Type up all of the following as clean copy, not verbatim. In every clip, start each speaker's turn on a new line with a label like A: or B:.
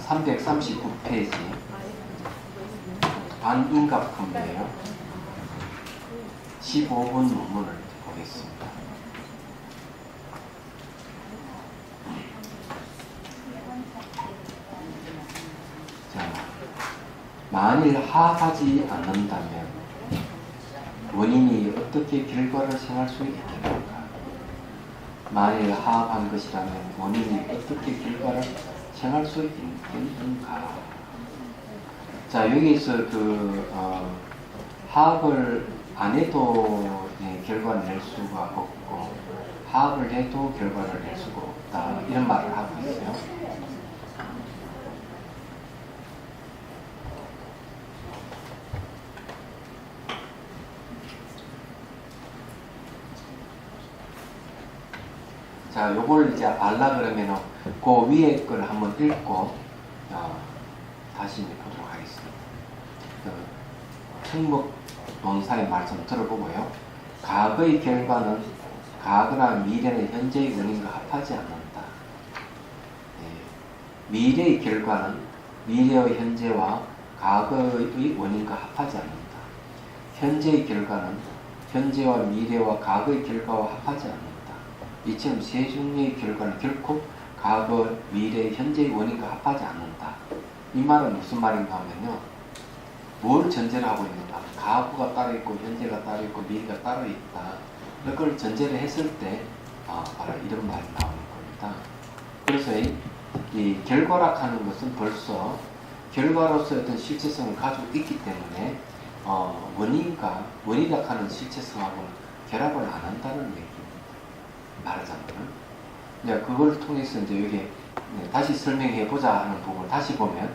A: 339페이지 반인각품이에요. 15분 논문을 보겠습니다. 자, 만일 하하지 않는다면 원인이 어떻게 결과를 생할 수 있겠는가? 만일 하합한 것이라면 원인이 어떻게 결과를 생할 수 있겠는가? 자, 여기서 하합을 안 해도 결과를 낼 수가 없고, 하합을 해도 결과를 낼 수가 없다. 이런 말을 하고 있어요. 자, 요걸 이제 알라 그러면은 그 위에 걸 한번 읽고 다시 보도록 하겠습니다. 청목 논사의 말씀 들어보고요. 과거의 결과는 과거나 미래는 현재의 원인과 합하지 않는다. 미래의 결과는 미래의 현재와 과거의 원인과 합하지 않는다. 현재의 결과는 현재와 미래와 과거의 결과와 합하지 않는다. 이처럼 세 종류의 결과는 결코 과거, 미래, 현재의 원인과 합하지 않는다. 이 말은 무슨 말인가 하면요. 뭘 전제를 하고 있는가? 과거가 따로 있고, 현재가 따로 있고, 미래가 따로 있다. 그걸 전제를 했을 때, 바로 이런 말이 나오는 겁니다. 그래서 이 결과라 하는 것은 벌써 결과로서 어떤 실체성을 가지고 있기 때문에, 원인이라 하는 실체성하고는 결합을 안 한다는 얘기입니다. 말하자면. 이제 그걸 통해서 이제 여기 다시 설명해 보자 하는 부분을 다시 보면,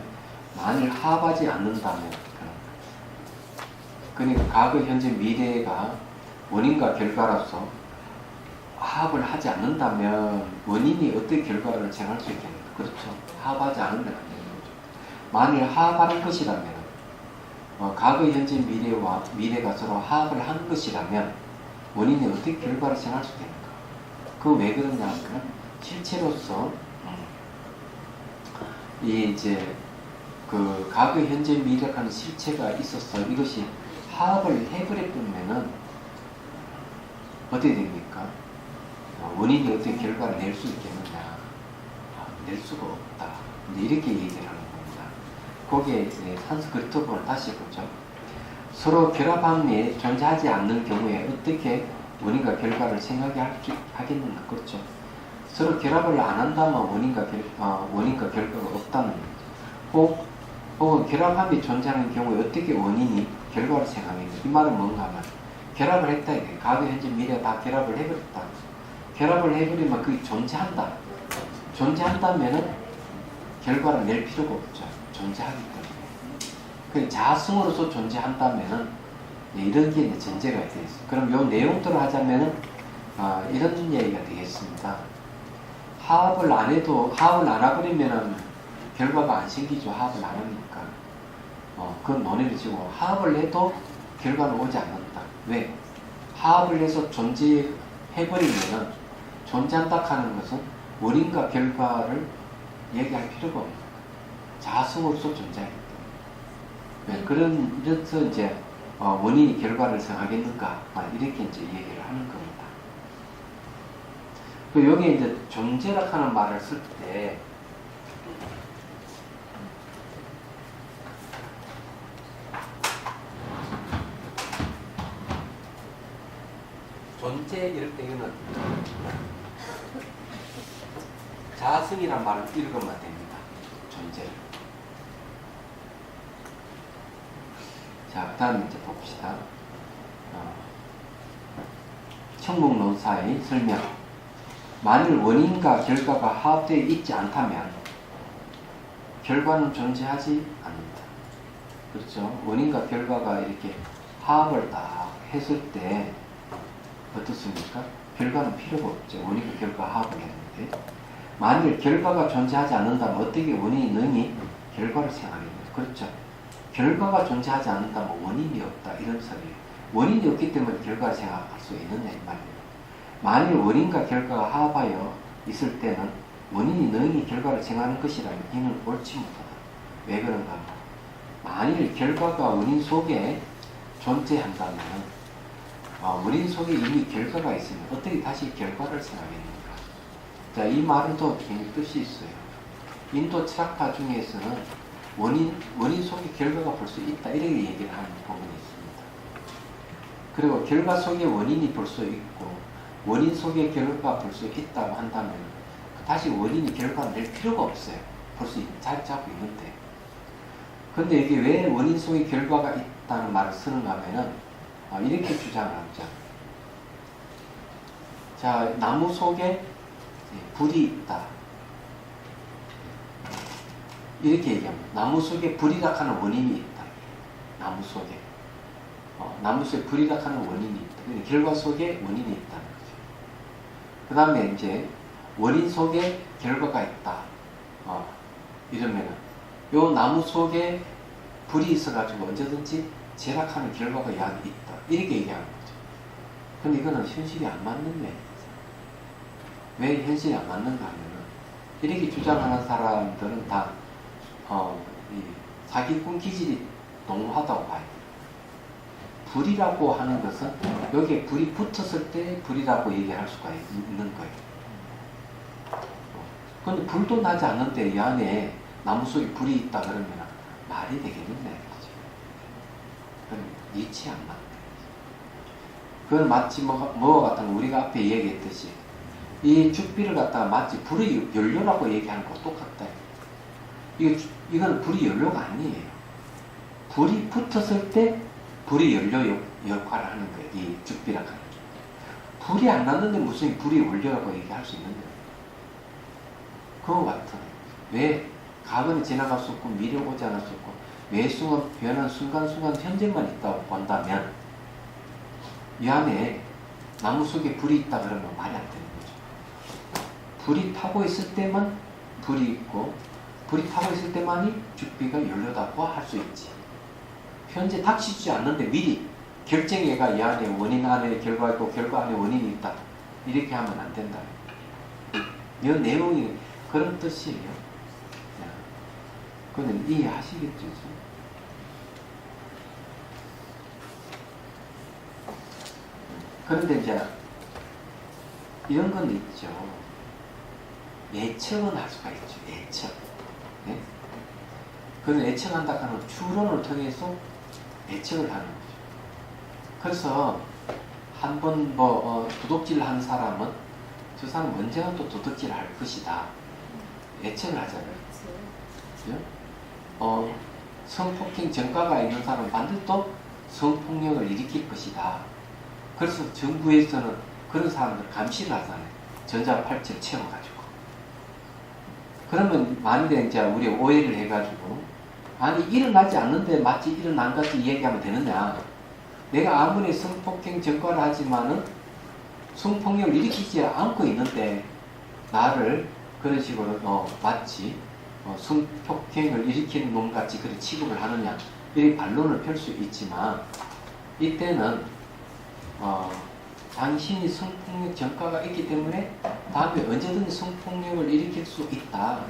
A: 만일 합하지 않는다면, 그러니까 과거, 현재, 미래가 원인과 결과로서 합을 하지 않는다면 원인이 어떻게 결과를 생할 수 있겠는가? 그렇죠. 합하지 않으면 안 되는 거죠. 만일 합하는 것이라면, 과거, 현재, 미래가 서로 합을 한 것이라면 원인이 어떻게 결과를 생할 수 있겠는가? 그 왜 그러냐 하면 실체로서 이제 그 과거, 현재, 미래라는 실체가 있어서 이것이 합을 해버렸다면은 어떻게 됩니까? 원인이 어떻게 결과를 낼 수 있겠느냐? 낼 수가 없다. 이렇게 얘기를 하는 겁니다. 거기에 산스크리트 부분을 다시 보죠. 서로 결합함이 존재하지 않는 경우에 어떻게 원인과 결과를 생각하게 하겠는가? 그렇죠. 서로 결합을 안 한다면 원인과 결과가 없다는 거죠. 혹은 결합함이 존재하는 경우에 어떻게 원인이 결과를 생각하겠는가? 이 말은 뭔가 하면 결합을 했다. 과거, 현재, 미래 다 결합을 해버렸다. 결합을 해버리면 그게 존재한다. 존재한다면은 결과를 낼 필요가 없죠. 존재하기 때문에. 그 자성으로서 존재한다면은 이런 게 이제 전제가 되겠습니다. 그럼 요 내용대로 하자면은 이런 얘기가 되겠습니다. 합을 안 해버리면은 결과가 안 생기죠. 합을 안 하니까. 그건 논의를 지고 합을 해도 결과는 오지 않는다. 왜? 합을 해서 존재해버리면은 존재한다 하는 것은 원인과 결과를 얘기할 필요가 없는 거예요. 자성으로서 존재하기 때문에. 그래서 이제 원인이 결과를 생하겠는가? 이렇게 이제 얘기를 하는 겁니다. 그 여기 이제 존재라 하는 말을 쓸 때, 존재 이럴 때 이거는 자성이란 말을 읽으면 됩니다. 존재를. 자, 그 다음 이제 봅시다. 청목논사의 설명. 만일 원인과 결과가 화합되어 있지 않다면 결과는 존재하지 않는다. 그렇죠? 원인과 결과가 이렇게 화합을 딱 했을 때 어떻습니까? 결과는 필요가 없죠. 원인과 결과 화합을 했는데, 만일 결과가 존재하지 않는다면 어떻게 원인이 능히 결과를 생각하겠냐? 그렇죠? 결과가 존재하지 않는다면 원인이 없다. 이런 소리예요. 원인이 없기 때문에 결과를 생각할 수 있느냐 이 말이에요. 만일 원인과 결과가 화합하여 있을 때는 원인이 능히 결과를 생하는 것이라면 이는 옳지 못하다. 왜 그런가 하면 만일 결과가 원인 속에 존재한다면 원인 속에 이미 결과가 있으면 어떻게 다시 결과를 생하겠는가. 자, 이 말은 또 굉장히 뜻이 있어요. 인도 철학파 중에서는 원인 속에 결과가 벌써 있다 이렇게 얘기를 하는 부분이 있습니다. 그리고 결과 속에 원인이 벌써 있고 원인 속에 결과가 벌써 있다고 한다면 다시 원인이 결과를 낼 필요가 없어요. 벌써 자리 잡고 있는데. 근데 이게 왜 원인 속에 결과가 있다는 말을 쓰는가 하면은 이렇게 주장을 하죠. 자, 나무 속에 불이 있다. 이렇게 얘기합니다. 나무 속에 불이라 하는 원인이 있다. 나무 속에. 나무 속에 불이라 하는 원인이 있다. 결과 속에 원인이 있다는 거죠. 그 다음에 이제 원인 속에 결과가 있다. 이러면은 요 나무 속에 불이 있어가지고 언제든지 제락하는 결과가 있다. 이렇게 얘기하는 거죠. 근데 이거는 현실이 안 맞는 얘기죠. 왜 현실이 안 맞는가 하면은 이렇게 주장하는 사람들은 다 이 사기꾼 기질이 농후하다고 봐요. 불이라고 하는 것은 여기에 불이 붙었을 때 불이라고 얘기할 수가 있는 거예요. 근데 불도 나지 않는데 이 안에 나무 속에 불이 있다 그러면 말이 되겠느냐 이거죠. 그건 이치 안 맞다. 그건 마치 뭐가 같은 거 우리가 앞에 얘기했듯이 이 죽비를 갖다가 마치 불의 연료라고 얘기하는 거 똑같다. 이건 불의 연료가 아니에요. 불이 붙었을 때 불의 연료 역할을 하는 거예요. 이 죽비라고 하는 게. 불이 안 났는데 무슨 불의 연료라고 얘기할 수 있는데. 그거 같은 왜 과거는 지나갔었고 미래 오지 않았었고 매 순간 변한 순간순간 현재만 있다고 본다면 이 안에 나무 속에 불이 있다 그러면 말이 안 되는 거죠. 불이 타고 있을 때만 불이 있고 불이 타고 있을 때만이 죽비가 연료다고 할 수 있지. 현재 닥치지 않는데 미리 결정해가 이 안에 원인 안에 결과 있고 결과 안에 원인이 있다. 이렇게 하면 안 된다. 이 내용이 그런 뜻이에요. 그건 이해하시겠죠? 그런데 이제 이런 건 있죠. 예측은 할 수가 있죠. 예측. 네? 그런 예측한다 하는 추론을 통해서 예측을 하는 거죠. 그래서 한번 도둑질 한 사람은 저 사람 언제나 또 도둑질 할 것이다. 예측을 하잖아요. 그죠? 성폭행 전과가 있는 사람은 반드시 또 성폭력을 일으킬 것이다. 그래서 정부에서는 그런 사람들 감시를 하잖아요. 전자팔찌를 채워가지고. 그러면 만일에 이제 우리 오해를 해가지고 아니 일어나지 않는데 마치 일어난 것같이 얘기하면 되느냐. 내가 아무리 성폭행 전과를 하지만은 성폭력을 일으키지 않고 있는데 나를 그런 식으로 마치 성폭행을 일으키는 놈같이 그렇게 취급을 하느냐 이렇게 반론을 펼 수 있지만 이때는 당신이 성폭력 전과가 있기 때문에 다음에 언제든지 성폭력을 일으킬 수 있다.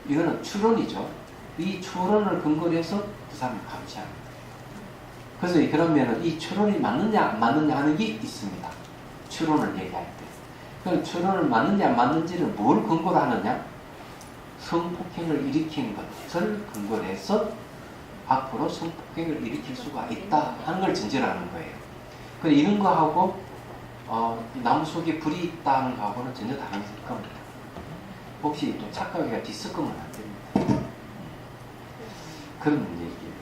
A: 이거는 추론이죠. 이 추론을 근거로 해서 그 사람을 감시합니다. 그래서 그러면 이 추론이 맞느냐 안 맞느냐 하는 게 있습니다. 추론을 얘기할 때. 그럼 추론을 맞느냐 안 맞는지를 뭘 근거로 하느냐? 성폭행을 일으킨 것을 근거로 해서 앞으로 성폭행을 일으킬 수가 있다 하는 걸 전제로 하는 거예요. 근데 이런 거하고 나무 속에 불이 있다는 거하고는 전혀 다른 겁니다. 혹시 또 착각이가 뒤섞으면 안 됩니다. 그런 얘기예요.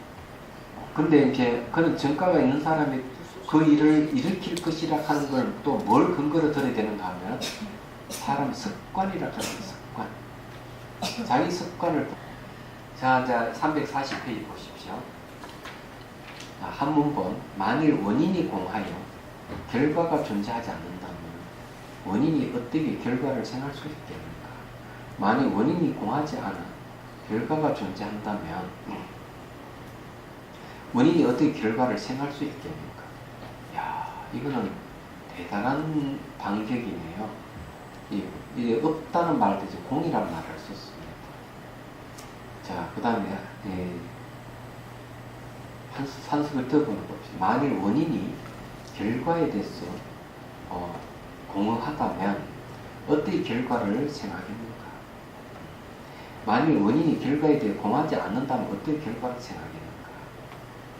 A: 근데 이제 그런 전과가 있는 사람이 그 일을 일으킬 것이라 하는 걸 또 뭘 근거로 들어야 되는가 하면 사람 습관이라 하는 습관. 자기 습관을 자 340페이지 보십시오. 한문본 만일 원인이 공하여 결과가 존재하지 않는다면 원인이 어떻게 결과를 생할 수 있겠는가? 만일 원인이 공하지 않아 결과가 존재한다면 원인이 어떻게 결과를 생할 수 있겠는가? 이야, 이거는 대단한 반격이네요. 이 없다는 말 대신 공이란 말을 썼습니다. 자, 그 다음에 산수를 더 보는 봅시다. 만일 원인이 결과에 대해서 공허하다면 어떤 결과를 생각합니까? 만일 원인이 결과에 대해 공허하지 않는다면 어떤 결과를 생각합니까?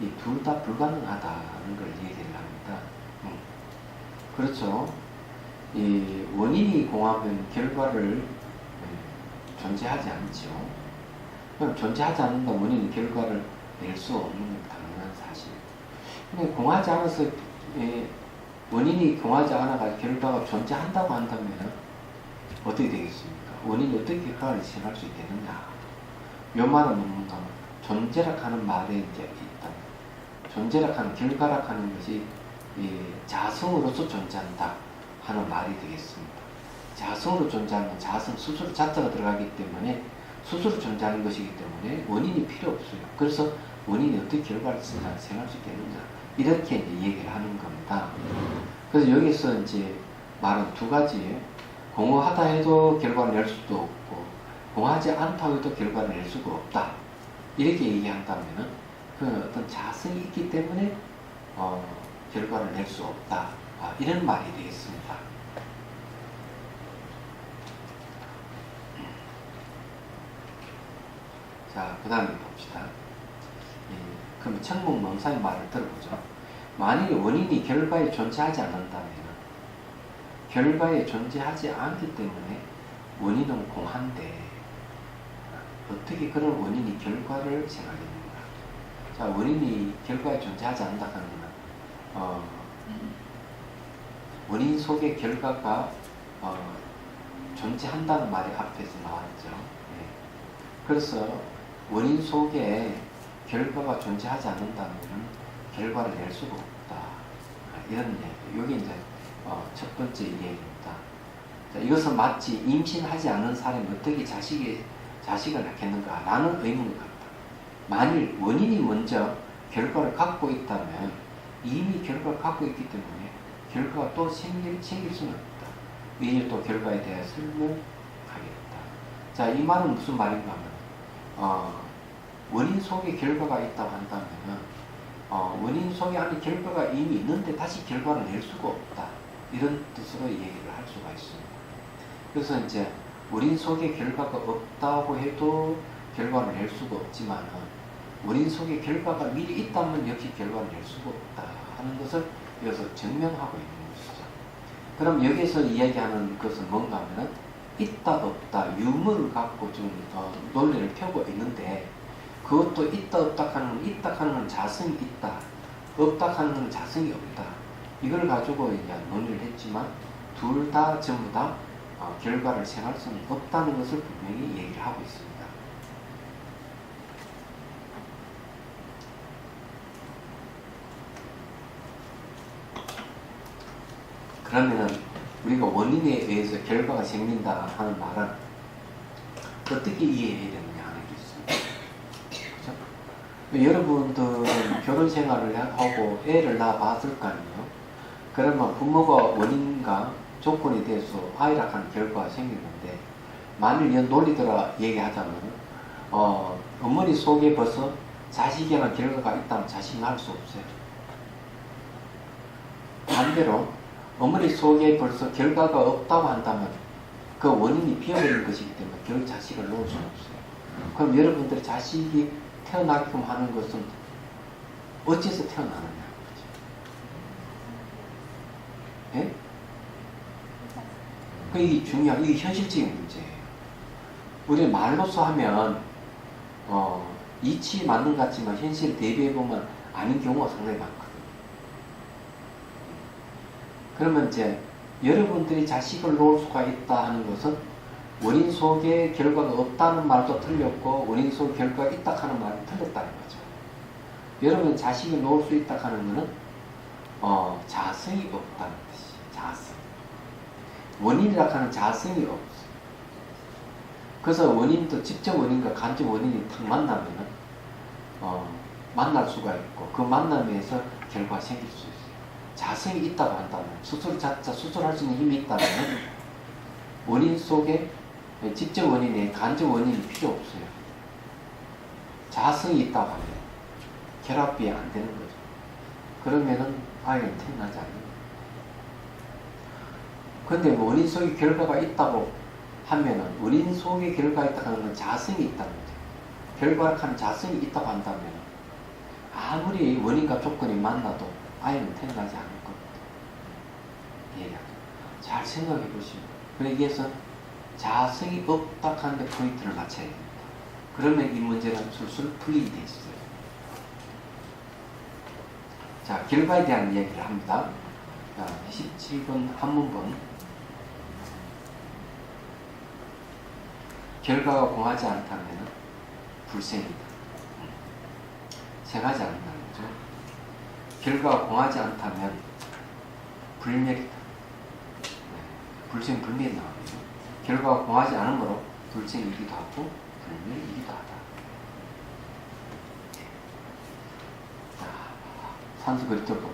A: 이 둘 다 불가능하다는 걸 얘기를 합니다. 그렇죠. 이 원인이 공허하면 결과를 존재하지 않죠. 그럼 존재하지 않는다 원인이 결과를 낼 수 없는 건 당연한 사실. 근데 공허하지 않아서 원인이 공허하지 않아가 결과가 존재한다고 한다면 어떻게 되겠습니까? 원인이 어떻게 결과를 생각할 수 있겠느냐? 요 말은 뭔가 존재락 하는 말에 이제 있다. 존재락 하는 결과락 하는 것이 자성으로서 존재한다 하는 말이 되겠습니다. 자성으로 존재하면 자성 스스로 자자가 들어가기 때문에 스스로 존재하는 것이기 때문에 원인이 필요 없어요. 그래서 원인이 어떻게 결과를 생각할 수 있겠느냐 이렇게 이제 얘기를 하는 겁니다. 그래서 여기서 이제 말은 두 가지, 공허하다 해도 결과를 낼 수도 없고 공허하지 않다 해도 결과를 낼 수가 없다 이렇게 얘기한다면은 그 어떤 자성이 있기 때문에 결과를 낼 수 없다 이런 말이 되겠습니다. 자, 그 다음에 봅시다. 그럼 청목망상의 말을 들어보죠. 만일 원인이 결과에 존재하지 않는다면 결과에 존재하지 않기 때문에 원인은 공한데 어떻게 그런 원인이 결과를 생각합니까? 자, 원인이 결과에 존재하지 않는다 하면 원인 속의 결과가 존재한다는 말이 앞에서 나왔죠. 네. 그래서 원인 속에 결과가 존재하지 않는다면 결과를 낼 수가 없다. 이런 얘기. 여기 이제 첫 번째 얘기입니다. 자, 이것은 마치 임신하지 않는 사람이 어떻게 자식을 낳겠는가 라는 의문을 갖다. 만일 원인이 먼저 결과를 갖고 있다면 이미 결과를 갖고 있기 때문에 결과가 또 생길 수는 없다. 이제 또 결과에 대해 설명하겠다. 자, 이 말은 무슨 말인가 하면 원인 속에 결과가 있다고 한다면 원인 속에 안에 결과가 이미 있는데 다시 결과를 낼 수가 없다. 이런 뜻으로 얘기를 할 수가 있습니다. 그래서 이제 원인 속에 결과가 없다고 해도 결과를 낼 수가 없지만 원인 속에 결과가 미리 있다면 역시 결과를 낼 수가 없다 하는 것을 여기서 증명하고 있는 것이죠. 그럼 여기서 이야기하는 것은 뭔가 하면 있다 없다 유무를 갖고 좀 논리를 펴고 있는데 그것도 있다 없다 하는 건 자성이 있다 없다 하는 건 자성이 없다 이걸 가지고 이제 논의를 했지만 둘 다 전부 다 결과를 생각할 수는 없다는 것을 분명히 얘기를 하고 있습니다. 그러면은 우리가 원인에 의해서 결과가 생긴다 하는 말은 어떻게 이해해야 되느냐 하는 게 있습니다. 그렇죠? 여러분들은 결혼 생활을 하고 애를 낳아봤을 거 아니에요? 그러면 부모가 원인과 조건에 대해서 아이라 하는 결과가 생기는데 만일 이 논리대로 얘기하자면 어머니 속에 벌써 자식이라는 결과가 있다면 자식은 할 수 없어요. 반대로 어머니 속에 벌써 결과가 없다고 한다면 그 원인이 비어버린 것이기 때문에 결국 자식을 놓을 수는 없어요. 그럼 여러분들이 자식이 태어나게끔 하는 것은 어째서 태어나느냐? 예? 이게 중요한, 이게 현실적인 문제예요. 우리는 말로써 하면 이치 맞는 것 같지만 현실 대비해보면 아닌 경우가 상당히 많거든요. 그러면 이제 여러분들이 자식을 놓을 수가 있다 하는 것은 원인 속에 결과가 없다는 말도 틀렸고 원인 속에 결과가 있다 하는 말이 틀렸다는 거죠. 여러분 자식을 놓을 수 있다 하는 것은 자성이 없다는 뜻이에요. 자성. 원인이라 하는 자성이 없어. 그래서 원인도 직접 원인과 간접 원인이 딱 만나면은 만날 수가 있고 그 만남에서 결과가 생길 수 있어요. 자성이 있다고 한다면 스스로 할 수 있는 힘이 있다면 원인 속에 직접 원인에 간접 원인이 필요 없어요. 자성이 있다고 하면 결합이 안 되는 거죠. 그러면은 아이는 태어나지 않는 거예요. 근데 원인 속에 결과가 있다고 하면은 원인 속에 결과가 있다고 하는 건 자성이 있다는 거죠. 결과라는 자성이 있다고 한다면 아무리 원인과 조건이 만나도 아이는 태어나지 않을 겁니다. 예, 잘 생각해 보시면. 그러기 위해서 자성이 없다 하는데 포인트를 맞춰야 됩니다. 그러면 이 문제는 술술 풀리게 돼 있어요. 자, 결과에 대한 이야기를 합니다. 자, 27번 한문본. 결과가 공하지 않다면 불생이다. 생하지 않는다는 거죠. 결과가 공하지 않다면 불멸이다. 불생, 불멸이 나오죠. 결과가 공하지 않으므로 불생이기도 하고 불멸이기도 하다. 자, 산수그리토본.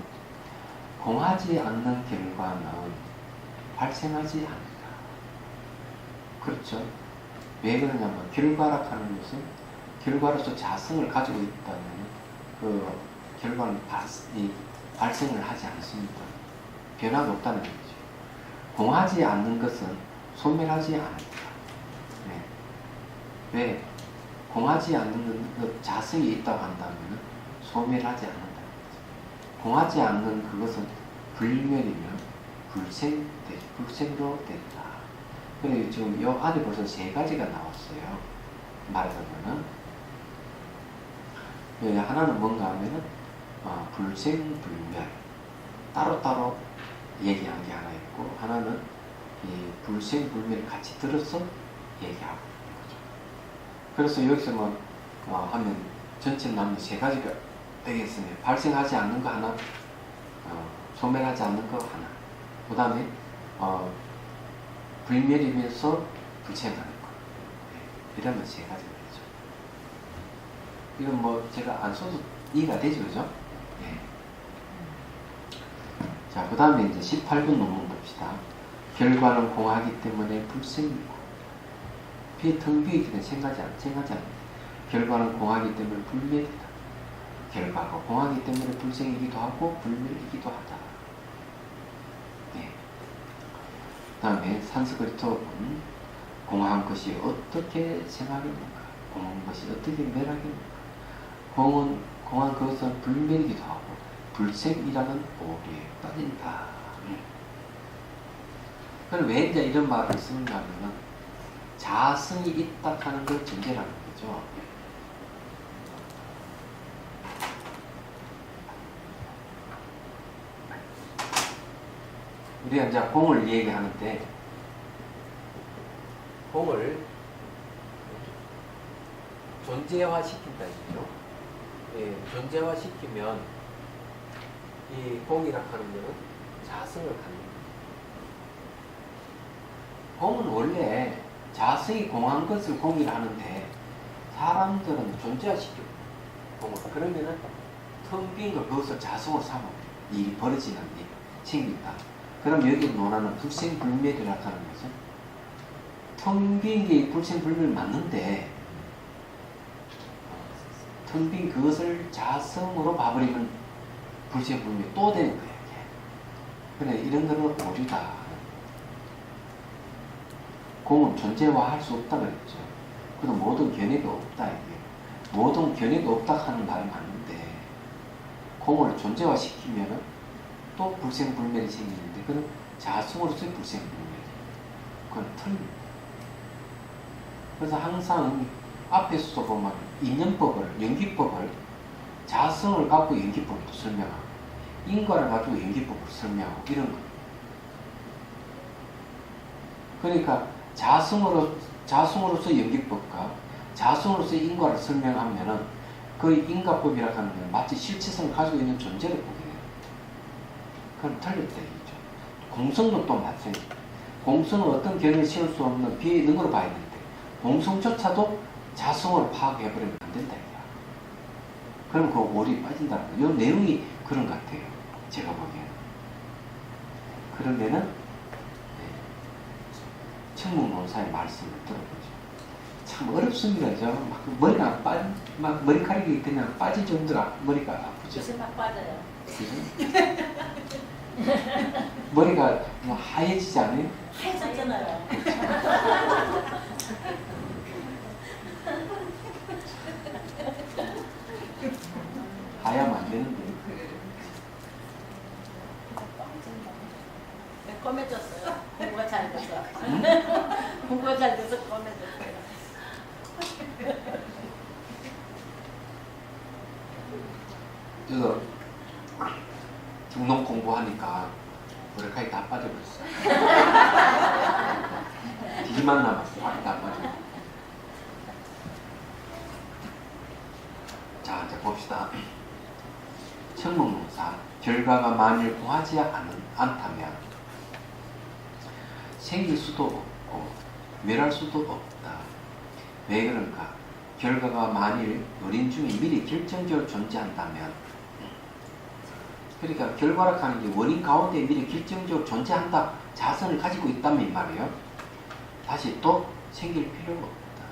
A: 공하지 않는 결과는 발생하지 않는다. 그렇죠. 왜 그러냐면 결과라 하는 것은 결과로서 자성을 가지고 있다면 그 결과는 발생을 하지 않습니다. 변화가 없다는 거죠. 공하지 않는 것은 소멸하지 않는다. 네. 왜? 공하지 않는 것 자성이 있다고 한다면 소멸하지 않는다. 공하지 않는 그것은 불멸이면 불생으로 된다. 그리고 지금 이 안에 벌써 세 가지가 나왔어요. 말하자면은 하나는 뭔가 하면은 불생불멸 따로따로 얘기한 게 하나 있고, 하나는 이 불생불멸 같이 들어서 얘기하고 있는 거죠. 그래서 여기서 하면 전체 남는 세 가지가 되겠습니다. 발생하지 않는 거 하나, 소멸하지 않는 거 하나, 그 다음에 불멸이면서 불생하는 거. 이러면 세 가지가 되죠. 이건 제가 안 써도 이해가 되죠, 그죠? 네. 자, 그 다음에 이제 18번 논문 봅시다. 결과는 공하기 때문에 불생이고, 텅 비기 때문에 생하지 않는다. 결과는 공하기 때문에 불멸이다. 결과가 공하기 때문에 불생이기도 하고 불멸이기도 하다. 네. 그 다음에 산스크리트어는 공한 것이 어떻게 생하겠는가, 공한 것이 어떻게 멸하겠는가. 공한 것은 불멸이기도 하고 불생이라는 오류에 빠진다. 그럼 왜 이제 이런 말을 쓰느냐면은 자성이 있다 하는 걸 전제라는 거죠. 우리가 이제 공을 얘기하는데, 공을 존재화 시킨다 이거죠. 예, 존재화 시키면 이 공이라 하는 것은 자성을 갖는 거예요. 공은 원래 자성이 공한 것을 공이라 하는데 사람들은 존재화 시켜 공을. 그러면은 텅 빈 걸 그것을 자성으로 삼아 일이 벌어지는 일 생긴다. 그럼 여기 논하는 불생불멸이라 하는 것은 텅 빈 게 불생불멸 맞는데 텅 빈 그것을 자성으로 봐버리면 불생불멸 또 되는 거예요. 그래, 이런 거는 오류다. 공은 존재화할 수 없다 그랬죠. 그래도 모든 견해가 없다 이게. 모든 견해가 없다 하는 말은 맞는데 공을 존재화 시키면은 또 불생불멸이 생기는데 그건 자성으로서의 불생불멸이. 그건 틀립니다. 그래서 항상 앞에서도 보면 인연법을, 연기법을 자성을 갖고 연기법도 설명하고 인과를 가지고 연기법을 설명하고 이런 거예요. 그러니까 자성으로서 연기법과 자성으로서 인과를 설명하면은 그 인과법이라 하는 건 마치 실체성을 가지고 있는 존재를 보게 돼요. 그건 틀렸다 얘기죠. 공성도 또 마찬가지입니다. 공성은 어떤 견해를 씌울 수 없는 비에 있는 걸 봐야 되는데 공성조차도 자성으로 파악해버리면 안 된다 이거야. 그럼 그 오류에 빠진다는 거예요. 이 내용이 그런 것 같아요. 제가 보기에는. 그러면은 청문논사의 말씀을 들어보죠. 참 어렵습니다. 막 머리가 막 머리카락이 그냥 빠질 정도로 머리가 아프죠.
B: 요새 막 빠져요.
A: 그죠? 머리가 뭐 하얘지지 않아요?
B: 하얘졌잖아요.
A: 하야면 안 되는데.
B: 네, 검해졌어요. 공부가 잘 돼서.
A: 응?
B: 공부가 잘 돼서 검해졌어요.
A: 그래서 중농 공부하니까 머리카락이 다 빠져버렸어요. 뒤만 남았어. 발이 다 빠져. 자, 이제 봅시다. 청문농사 결과가 만일 구하지 않다면 생길 수도 없고 멸할 수도 없다. 왜 그런가? 결과가 만일 어린 중에 미리 결정적으로 존재한다면, 그러니까 결과라 하는 게 원인 가운데 미리 결정적으로 존재한다, 자선을 가지고 있다면 이 말이에요. 다시 또 생길 필요가 없다.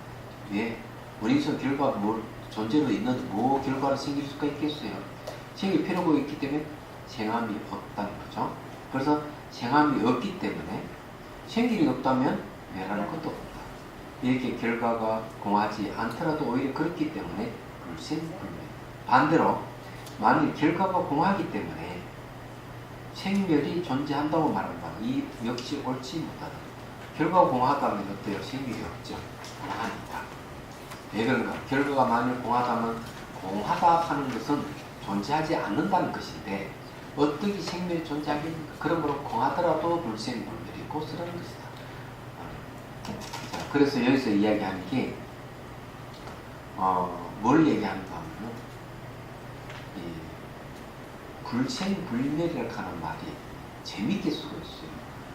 A: 왜? 원인서 결과가 뭘 존재로 있는데 뭐 결과로 생길 수가 있겠어요? 생길 필요가 있기 때문에 생함이 없다는 거죠. 그래서 생함이 없기 때문에 생길이 없다면 멸하는 것도 없다. 이렇게 결과가 공하지 않더라도 오히려 그렇기 때문에 불생불멸. 반대로 만일 결과가 공하기 때문에 생멸이 존재한다고 말한다. 이 역시 옳지 못하다. 결과가 공하다면 어때요? 생멸이 없죠. 공하니까. 왜 그런가? 결과가 만일 공하다면 공하다 하는 것은 존재하지 않는다는 것인데 어떻게 생멸이 존재하겠습니까? 그러므로 공하더라도 불생불멸이 고스란한 것이다. 자, 그래서 여기서 이야기하는 게 뭘 얘기하는가 하면 이 불생불멸이라고 하는 말이 재밌게 쓰고 있어요.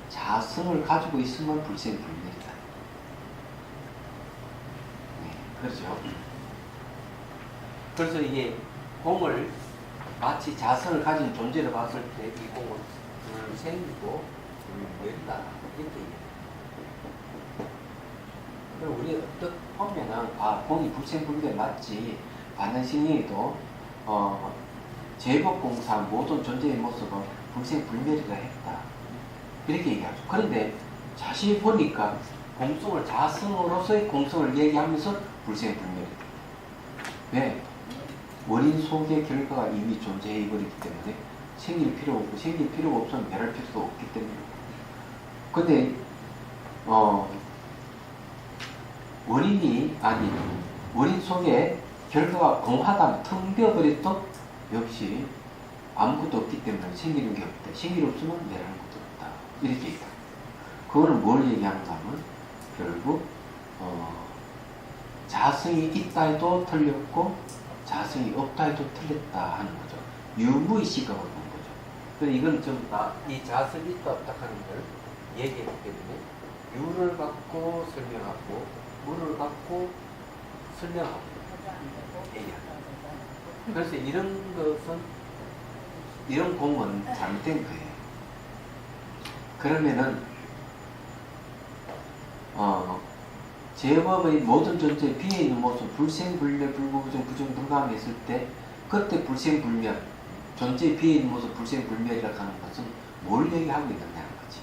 A: 자성을 가지고 있으면 불생불멸이다. 네, 그렇죠. 그래서 이게 공을 마치 자성을 가진 존재로 봤을 때 이 공은 불생이고 불멸이다. 이렇게 얘기해요. 그리고 우리 어떻게 보면은 공이 불생불멸 맞지. 반야신경에도 제법공사 모든 존재의 모습은 불생불멸이라 했다. 이렇게 얘기하죠. 그런데 자세히 보니까 공성을 자성으로서의 공성을 얘기하면서 불생불멸이다. 왜? 원인 속의 결과가 이미 존재해버리기 때문에 생길 필요 없고 생길 필요가 없으면 멸할 필요도 없기 때문에. 근데 원인 속에 결과가 공하다면 텅 비어버려도 역시 아무것도 없기 때문에 생기는 게 없다. 생길 없으면 멸하는 것도 없다. 이렇게 얘기합니다. 그거는 뭘 얘기하는가 하면 결국 자성이 있다 해도 틀렸고 자성이 없다 해도 틀렸다 하는 거죠. 유무의 시각으로 보는 거죠. 그래서 이건 좀 이 자성이 있다 없다 하는 걸 얘기했기 때문에 유를 갖고 설명하고 무를 갖고 설명하고 얘기합니다. 그래서 이런 공은 잘못된 거예요. 그러면은 제법의 모든 존재에 비해 있는 모습, 불생불멸, 불구부정, 부정등감이 있을 때 그때 불생불멸, 존재에 비해 있는 모습, 불생불멸이라고 하는 것은 뭘 얘기하고 있느냐는 거지.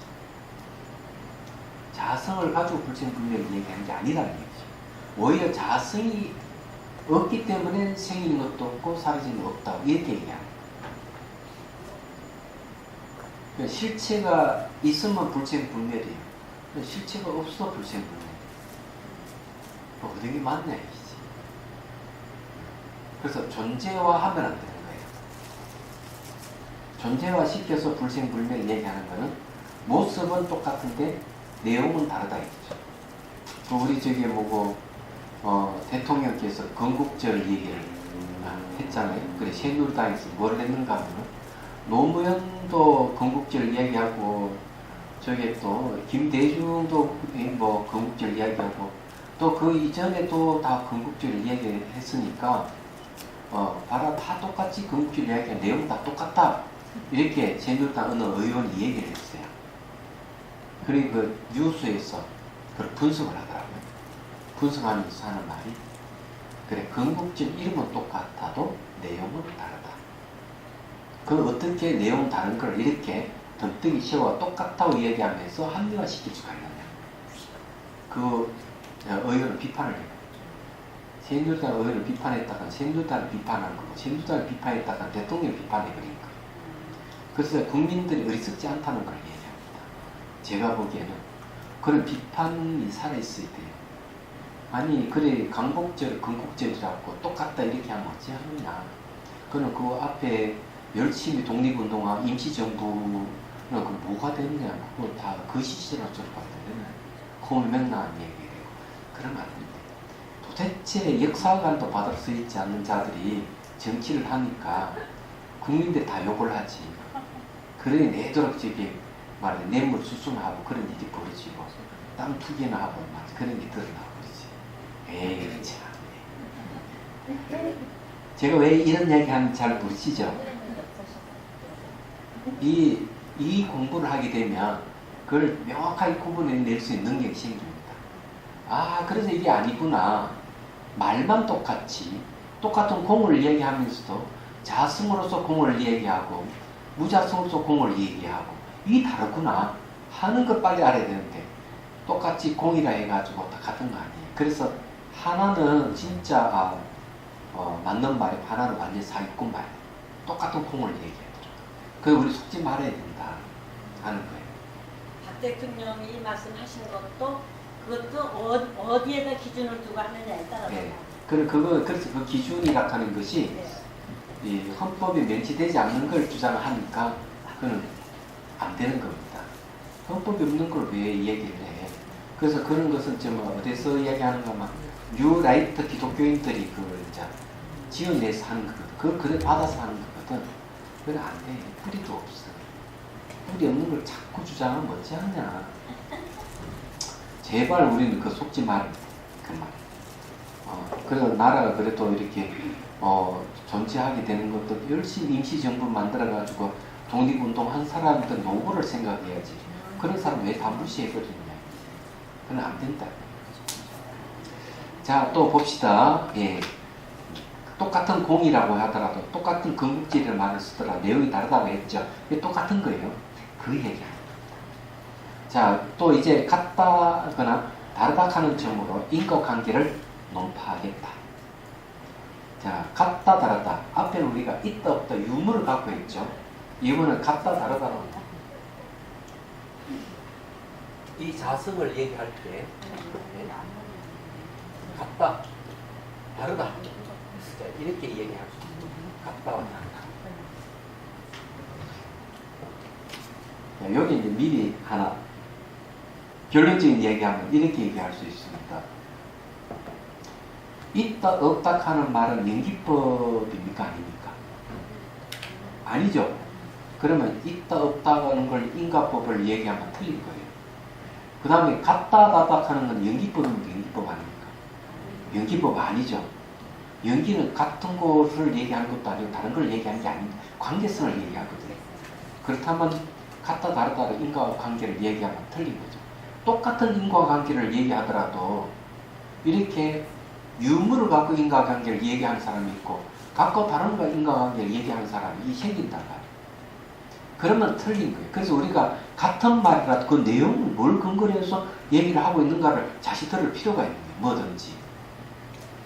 A: 자성을 가지고 불생불멸을 얘기하는 게 아니라는 얘기죠. 오히려 자성이 없기 때문에 생기는 것도 없고 사라지는 것도 없다. 이렇게 얘기하는 거예요. 실체가 있으면 불생불멸이에요. 실체가 없어 불생불멸. 어떤 게 맞냐 이지. 그래서 존재화하면 안 되는 거예요. 존재화 시켜서 불생불멸 얘기하는 거는 모습은 똑같은데 내용은 다르다 이거죠. 우리 저기 대통령께서 건국절 얘기를 했잖아요. 그래 새누리당에서 뭘 했는가 하면 노무현도 건국절 이야기하고 저게 또 김대중도 건국절 이야기하고 또 그 이전에도 다 건국절 이야기했으니까 봐라 다 똑같이 건국절 이야기한 내용 다 똑같다 이렇게 새누리당 어느 의원이 얘기를 했어요. 그리고 그 뉴스에서 그걸 분석을 하더라고요. 분석하면서 하는 말이 그래 건국절 이름은 똑같아도 내용은 다르다. 그 어떻게 내용 다른 걸 이렇게 덤뜨기 쉬워 똑같다고 얘기하면서 합리화시킬 수가 있느냐. 그 의원을 비판을 해요. 새누리당 의원을 비판했다가 새누리당을 비판한 거고 새누리당을 비판했다가 대통령을 비판해버린 거. 그래서 국민들이 어리석지 않다는 걸 얘기합니다. 제가 보기에는 그런 비판이 살아있어야 돼요. 아니 그래 강복절, 건국절이라고 똑같다 이렇게 하면 어찌하느냐. 그는 그 앞에 열심히 독립운동하고 임시정부는 그 뭐가 됐냐. 그거 다 그 시절로 졸업하거든요. 코맹랑한 얘기가 되고 그러면 안 됩니다. 도대체 역사관도 받을 수 있지 않는 자들이 정치를 하니까 국민들이 다 욕을 하지. 그러니 내도록 저기 말해 뇌물 수순하고 그런 일이 벌어지고 땅 투기나 하고 막 그런 게 드러나고 그러지. 에이 참. 제가 왜 이런 얘기 하는지 잘 모르시죠? 이 공부를 하게 되면 그걸 명확하게 구분해낼 수 있는 능력이 생깁니다. 아 그래서 이게 아니구나. 말만 똑같은 공을 얘기하면서도 자성으로서 공을 얘기하고 무자성으로서 공을 얘기하고 이게 다르구나 하는 걸 빨리 알아야 되는데 똑같이 공이라 해가지고 다 같은 거 아니에요. 그래서 하나는 진짜 맞는 말이고 하나는 완전 사기꾼 말이에요. 똑같은 공을 얘기하더라고요. 그래서 우리 속지 말아야 된다 하는 거예요.
B: 박 대통령이 이 말씀하신 것도 그것도 어디에다 기준을 두고 하느냐에 따라서.
A: 네. 그래서 그 기준이라 하는 것이
B: 네.
A: 이 헌법에 명시되지 않는 걸 주장하니까 그건 안 되는 겁니다. 헌법이 없는 걸 왜 얘기를 해? 그래서 그런 것은 좀 어디서 이야기하는가 막 뉴라이트 기독교인들이 그걸 이제 지어내서 하는 거거든. 그걸 그래 받아서 하는 거거든. 그건 안 돼. 뿌리도 없어. 뿌리 없는 걸 자꾸 주장하면 어찌하냐. 제발 우리는 그 속지 말, 그 말. 그래서 나라가 그래도 이렇게 존재하게 되는 것도 열심히 임시정부 만들어가지고 독립운동 한 사람들 노고를 생각해야지. 그런 사람 왜 다 무시해버리냐. 그건 안 된다. 자, 또 봅시다. 예. 똑같은 공이라고 하더라도 똑같은 건국지를 말을 쓰더라 내용이 다르다고 했죠. 이게 똑같은 거예요. 그 얘기합니다. 자, 또 이제 같다거나 다르다 하는 점으로 인과관계를 논파하겠다. 자, 같다 다르다. 앞에는 우리가 있다 없다 유무를 갖고 있죠. 유무는 같다 다르다로 이 자성을 얘기할 때 같다 다르다 자, 이렇게 얘기할 수 있습니다. 같다와 다르다. 자, 여기 이제 미리 하나 결론적인 얘기하면 이렇게 얘기할 수 있습니다. 있다 없다 하는 말은 연기법입니까 아닙니까? 아니죠. 그러면 있다 없다 하는 걸 인과법을 얘기하면 틀린 거예요. 그 다음에 같다 다르다 하는 건 연기법입니까? 연기법 아닙니까? 연기법 아니죠. 연기는 같은 것을 얘기하는 것도 아니고 다른 걸 얘기하는 게 아닙니다. 관계성을 얘기하거든요. 그렇다면 같다 다르다로 인과관계를 얘기하면 틀린 거죠. 똑같은 인과관계를 얘기하더라도 이렇게 유무를 갖고 인과관계를 얘기하는 사람이 있고 갖고 다른 거 인과관계를 얘기하는 사람이 생긴단 말이에요. 그러면 틀린 거예요. 그래서 우리가 같은 말이라도 그 내용을 뭘 근거로 해서 얘기를 하고 있는가를 자시 들을 필요가 있는 거예요. 뭐든지.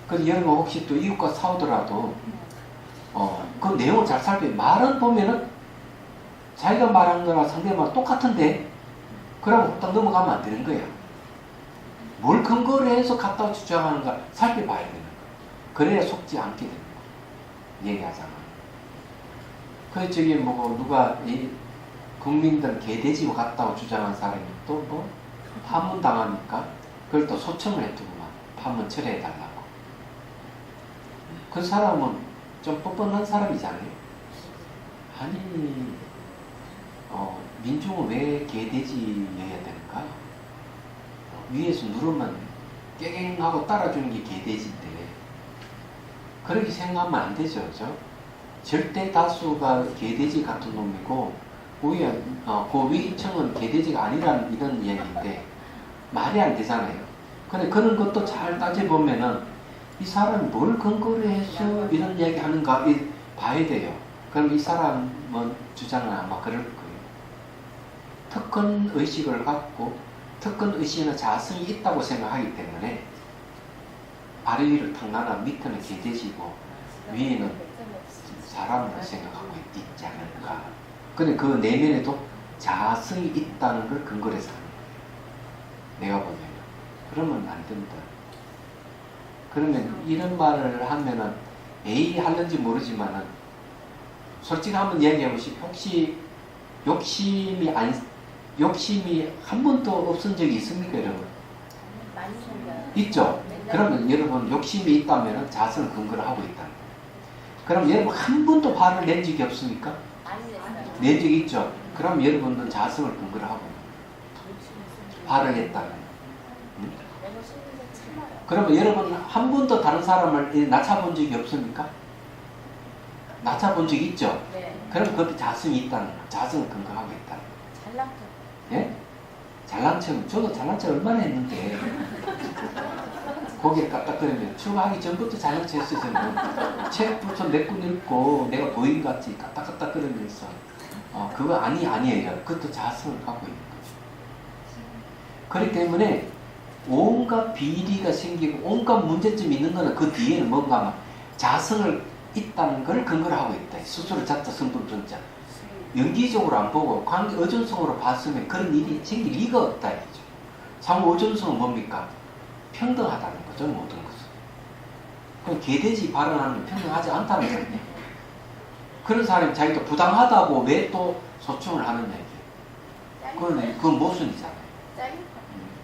A: 그래서 여러분 혹시 또 이웃과 싸우더라도 그 내용을 잘 살펴요. 말은 보면은 자기가 말한 거랑 상대방 똑같은데 그러면 딱 넘어가면 안 되는 거야. 뭘 근거로 해서 갖다 주장하는가 살펴봐야 되는 거야. 그래야 속지 않게 되는 거야. 얘기하잖아. 그래서 저기 뭐 누가 이 국민들 개돼지와 같다고 주장한 사람이 또 뭐 파문 당하니까 그걸 또 소청을 해두고만 파문 철회해달라고. 그 사람은 좀 뻔뻔한 사람이잖아요. 아니 민중은 왜 개돼지여야 되는가? 위에서 누르면 깨갱하고 따라주는 게 개돼지인데 그렇게 생각하면 안 되죠. 그죠? 절대 다수가 개돼지 같은 놈이고 그 위층은 개돼지가 아니라는 이런 얘기인데 말이 안 되잖아요. 근데 그런 것도 잘 따져보면은 이 사람이 뭘 근거로 해서 이런 얘기 하는가 봐야 돼요. 그럼 이 사람은 주장은 아마 그럴 거예요. 특권 의식을 갖고 특권 의식에는 자성이 있다고 생각하기 때문에 아래 위를 탁나나 밑에는 개돼지고 위에는 사람으로 생각하고 있지 않을까. 근데 그 내면에도 자성이 있다는 걸 근거로 해서 하는 거예요. 내가 보면. 그러면 안 된다. 그러면 이런 말을 하면은 A 하는지 모르지만은 솔직히 한번 얘기해보시. 혹시 욕심이 한 번도 없은 적이 있습니까, 여러분?
B: 많이 생겨요.
A: 있죠? 그러면 여러분 욕심이 있다면 자성을 근거로 하고 있다. 그럼 여러분 한 번도 화를 낸 적이 없습니까?
B: 많이 냈어요.
A: 낸 적이 있죠? 그럼 여러분은 자성을 근거로 하고 있다. 화를 냈다면.
B: 내가 심리를 참아요.
A: 그러면 여러분 한 번도 다른 사람을 낮춰본 적이 없습니까? 낮춰본 적이 있죠?
B: 네.
A: 그럼 그것도 자성이 있다는 거예요. 자성을 근거하고 있다.
B: 잘난 척.
A: 예? 잘난 척, 저도 잘난 척 얼마나 했는데. 고개 까딱거리면, 저거 하기 전부터 잘난 척 했어요, 저는. 책부터 몇 권 읽고, 내가 보인같이 까딱까딱거리면서. 그거 아니에요. 그것도 자성을 갖고 있는 거죠. 그렇기 때문에, 온갖 비리가 생기고, 온갖 문제점이 있는 거는 그 뒤에는 뭔가 자성을 있다는 걸 근거로 하고 있다. 스스로 자자 성분 전자. 연기적으로 안 보고 관계 의존성으로 봤으면 그런 일이 생길 리가 없다 이거죠. 상호 의존성은 뭡니까? 평등하다는 거죠, 모든 것은. 그럼 개돼지 발언하는 평등하지 않다는 거예요. 그런 사람이 자기도 부당하다고 왜 또 소충을 하느냐 이게. 그건 모순이잖아요.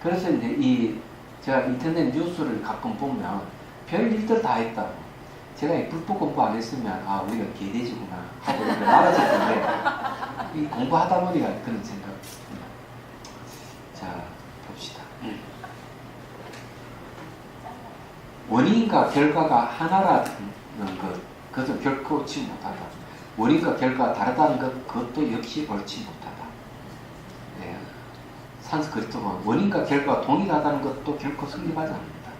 A: 그래서 이제 제가 인터넷 뉴스를 가끔 보면 별 일들 다 했다고. 제가 이 불법 공부 안 했으면 우리가 개돼지구나 하고 이렇게 알았을 텐데 이 공부하다 보니까 그런 생각. 자, 봅시다. 원인과 결과가 하나라는 그것은 결코 옳지 못하다. 원인과 결과가 다르다는 것, 그것도 역시 옳지 못하다. 네. 산스크리트어는 원인과 결과가 동일하다는 것도 결코 성립하지 않는다.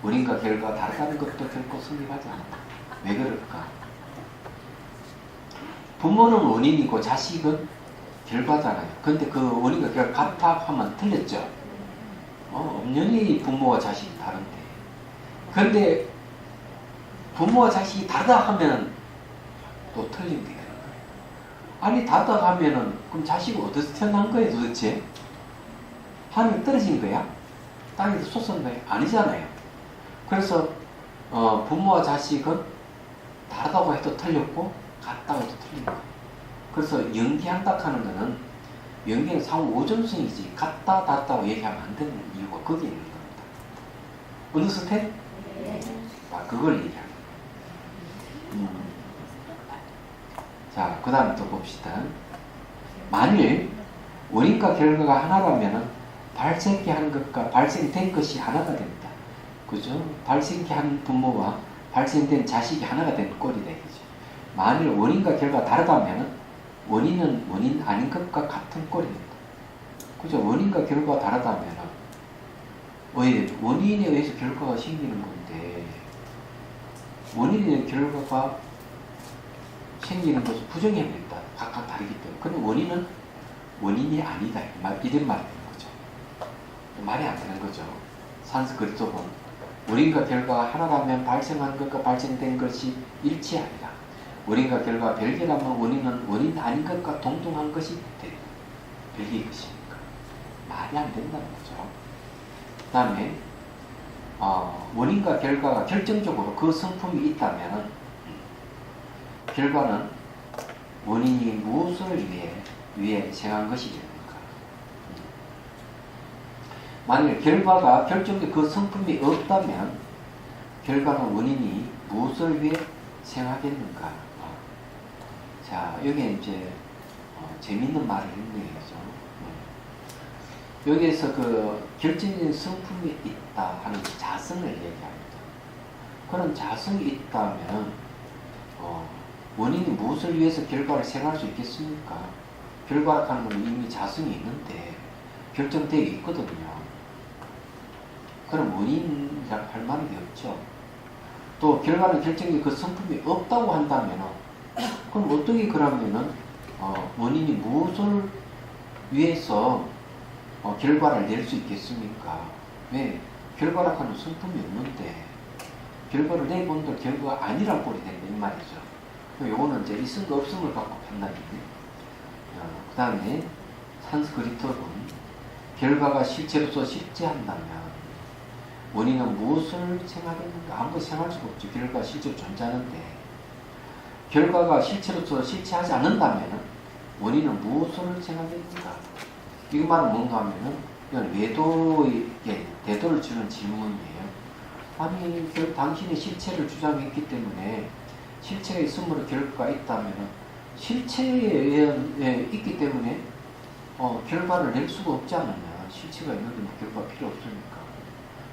A: 원인과 결과가 다르다는 것도 결코 성립하지 않는다. 왜 그럴까? 부모는 원인이고 자식은 결과잖아요. 근데 그 원인과 결과 같아 하면 틀렸죠? 엄연히 부모와 자식이 다른데. 근데 부모와 자식이 다르다 하면 또 틀린 게 되는 거예요. 아니, 다르다 하면은 그럼 자식은 어디서 태어난 거예요 도대체? 하늘에 떨어진 거야? 땅에서 솟은 거야? 아니잖아요. 그래서 부모와 자식은 다르다고 해도 틀렸고 같다고 해도 틀린 거예요. 그래서 연기한다 하는 거는 연기는 상호 오존성이지 같다 다르다고 얘기하면 안 되는 이유가 거기에 있는 겁니다. 어느 스텝?
B: 네.
A: 그걸 얘기하는 거예요. 자, 그 다음에 또 봅시다. 만일 원인과 결과가 하나라면은 발생케 한 것과 발생된 것이 하나가 됩니다. 그죠? 발생케 한 부모와 발생된 자식이 하나가 되는 꼴이 되겠죠. 만일 원인과 결과가 다르다면 원인은 원인 아닌 것과 같은 꼴이 됩니다. 그죠? 원인과 결과가 다르다면 원인에 의해서 결과가 생기는 건데 원인에 의해 결과가 생기는 것을 부정해버린다. 각각 다르기 때문에. 근데 원인은 원인이 아니다. 이런 말이 되는 거죠. 말이 안 되는 거죠. 산스크리트어는 원인과 결과가 하나라면 발생한 것과 발생된 것이 일치하리라. 원인과 결과가 별개라면 원인은 원인 아닌 것과 동등한 것이 되리라. 별개의 것이니까. 말이 안 된다는 거죠. 그 다음에 원인과 결과가 결정적으로 그 성품이 있다면 결과는 원인이 무엇을 위해 생한 것이 됩니까? 만일 결과가 결정적 그 성품이 없다면 결과는 원인이 무엇을 위해 생하겠는가? 자, 여기에 이제 재밌는 말을 했네요. 여기에서 그 결정적인 성품이 있다 하는 자성을 얘기합니다. 그런 자성이 있다면 원인이 무엇을 위해서 결과를 생할 수 있겠습니까? 결과라는 건 이미 자성이 있는데 결정되어 있거든요. 그럼 원인이라 할 말이 없죠. 또 결과는 결정적인 그 성품이 없다고 한다면 그럼 어떻게 그러면은 원인이 무엇을 위해서 결과를 낼 수 있겠습니까? 왜? 결과라고 하는 성품이 없는데 결과를 내본들 결과가 아니란 꼴이 된다 이 말이죠. 요거는 이제 있음과 없음을 갖고 판단이에요. 그 다음에 산스크리트어는 결과가 실체로서 실제한다면 원인은 무엇을 생각했는가? 아무것도 생각할 수가 없죠. 결과가 실제로 존재하는데 결과가 실체로서 실체하지 않는다면 원인은 무엇을 생각했는가? 이 말은 뭔가 하면은 이건 외도에게 대도를 주는 질문이에요. 아니 당신이 실체를 주장했기 때문에 실체가 있음으로 결과가 있다면 실체에 있기 때문에 결과를 낼 수가 없지 않느냐. 실체가 있는데 뭐 결과가 필요 없으니까.